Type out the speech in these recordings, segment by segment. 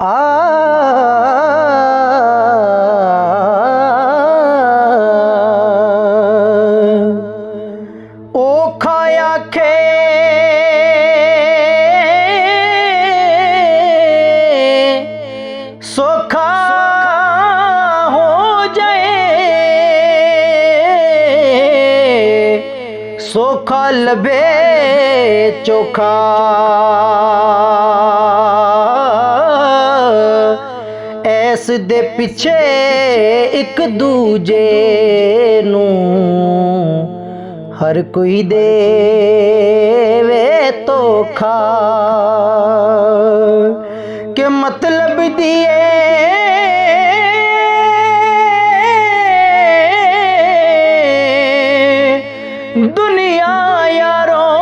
आ ओखा आखे सोखा हो जाए, सोखा लबे चोखा ऐस दे पिछे एक दूजे नू हर कोई देवे धोखा के मतलब दिए दुनिया यारों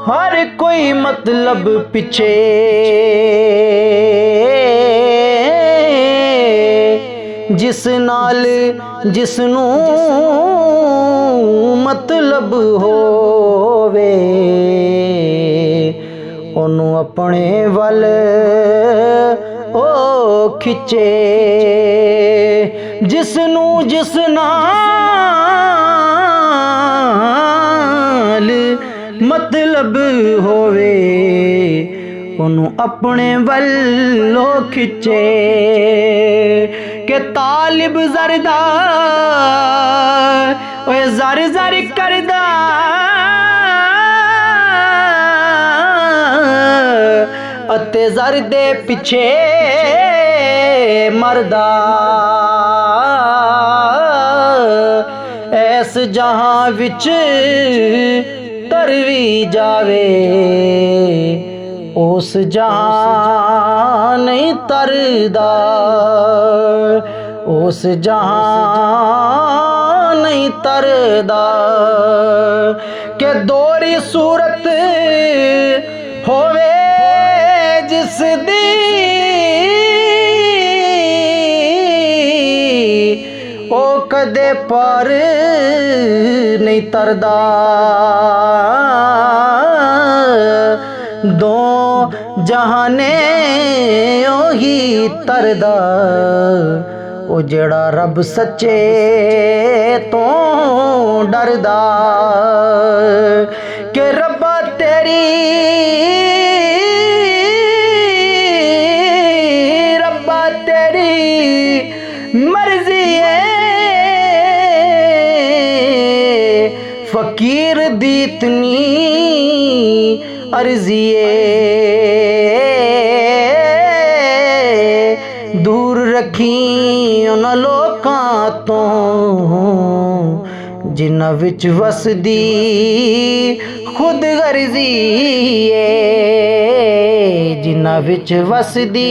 हर कोई मतलब पिछे जिस नाल जिसनू मतलब होवे ओनू अपने वल ओ खिचे, जिसनू जिस नाल मतलब होवे ओनू अपने वल्लो खिचे के तालिब जरदा ओए जर जर करदा अते जर दे पिछे मरदा ऐस जहां विच तरवी जावे उस जहां नहीं तरदा, उस जहां नहीं तरदा के दोरी सूरत होवे जिस दी ओ कदे पर नहीं तरदा, दो जहाने ओही तरदा ओ जेड़ा रब सच्चे तो डरदा के रब्बा तेरी रब्बा तेरी मर्जी है फकीर दी इतनी अर्जी दूर रखी उन लोकां तो जिन्हां विच वसदी खुद गर्जी जिन्हां विच वसदी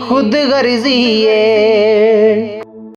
खुद गर्जी